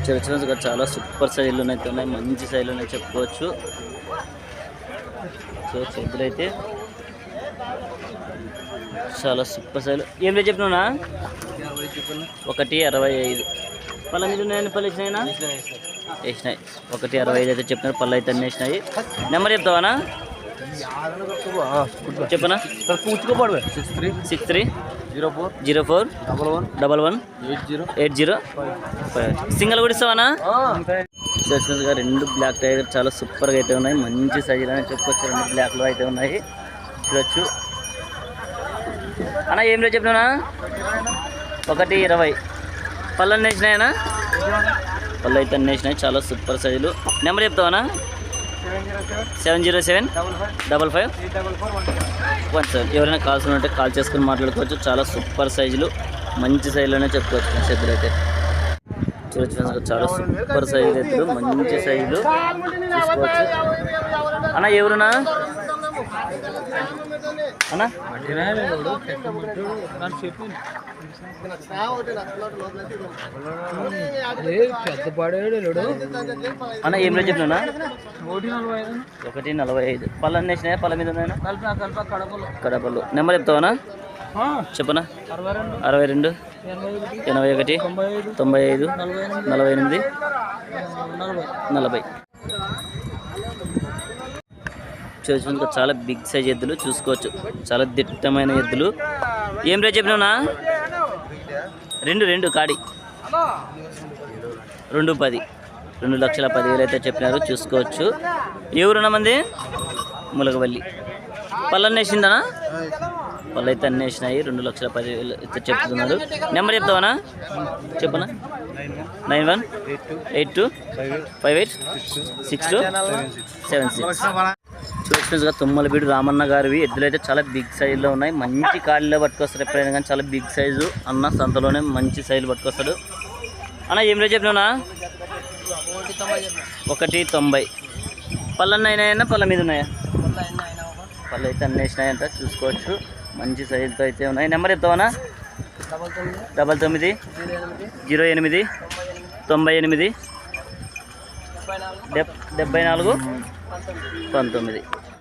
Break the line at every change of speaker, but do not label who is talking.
చిన్న చాలా సూపర్ సైజులు అయితే ఉన్నాయి, మంచి సైజులు ఉన్నాయి చెప్పుకోవచ్చు. సో చెప్పులైతే చాలా సూపర్ సైజులు. ఏం రేట్ చెప్పినా? 1.65. పళ్ళ మీద ఉన్నాయండి, పళ్ళు వేసినాయినా? వేసినాయి. 1.65 అయితే చెప్తున్నారు, పళ్ళు అయితే అన్నీ వేసినాయి. నెంబర్ చెప్తావానా? చెప్పనా? 63 04 11 80. సింగల్ కూడా ఇస్తావానా? చూసినట్టుగా 2 బ్లాక్ టైగర్ చాలా సూపర్గా అయితే ఉన్నాయి, మంచి సైజులు అని చెప్పుకోవచ్చు. 2 బ్లాక్లో అయితే ఉన్నాయి, చూడొచ్చు. అన్న ఏం రేట్ చెప్పినా? 1.20. పళ్ళు అన్నీ వేసినాయనా? పళ్ళు అయితే అన్నీ వేసినాయి, చాలా సూపర్ సైజులు. నెంబర్ చెప్తావానా? 707 55 17. ఎవరైనా కాల్స్ ఉంటే కాల్ చేసుకుని మాట్లాడుకోవచ్చు. చాలా సూపర్ సైజులు, మంచి సైజులోనే చెప్పుకోవచ్చు. ఎద్దులు అయితే చూడొచ్చు, చాలా సూపర్ సైజులు ఎద్దులు, మంచి సైజులు చూసుకోవచ్చు. అన్న ఎవరునా అన్న? అన్న ఏం రేట్ చెప్పినా? 1.45. పళ్ళు అన్నీ వేసినాయా? పళ్ళ మీద ఉన్నాయా? కడపలు. నెంబర్ చెప్తావనా? చెప్పనా? 62 81 95 48 40. చూసుకుంటే చాలా బిగ్ సైజ్ ఎద్దులు చూసుకోవచ్చు, చాలా దిట్టమైన ఎద్దులు. ఏం రేట్ చెప్పినా? 2 కాడి 2.10. 2,10,000 అయితే చెప్పినారు, చూసుకోవచ్చు. ఎవరున్నా మంది? ములగవల్లి. పళ్ళన్నీ వేసిందనా? పళ్ళు అయితే అన్నీ వేసినాయి, 2,10,000 అయితే చెప్తున్నారు. నెంబర్ చెప్తావనా? చెప్పనా? 91 82 58 62 76. చూసినట్టుగా తుమ్మలబీడు రామన్న గారివి ఎద్దులు అయితే చాలా బిగ్ సైజులో ఉన్నాయి, మంచి కాళ్ళలో పట్టుకొస్తారు. ఎప్పుడైనా కానీ చాలా బిగ్ సైజు అన్న, సంతలోనే మంచి సైజు పట్టుకొస్తాడు. అన్న ఏం రేట్ చెప్పినా? 1.90. పళ్ళు అన్నీ అయినాయన్నా? పళ్ళ మీద ఉన్నాయా? పళ్ళు అయితే అన్నీ వేసినాయంట, చూసుకోవచ్చు. మంచి సైజుతో అయితే ఉన్నాయి. నెంబర్ చెప్తావనా? 99 08 98 74 19.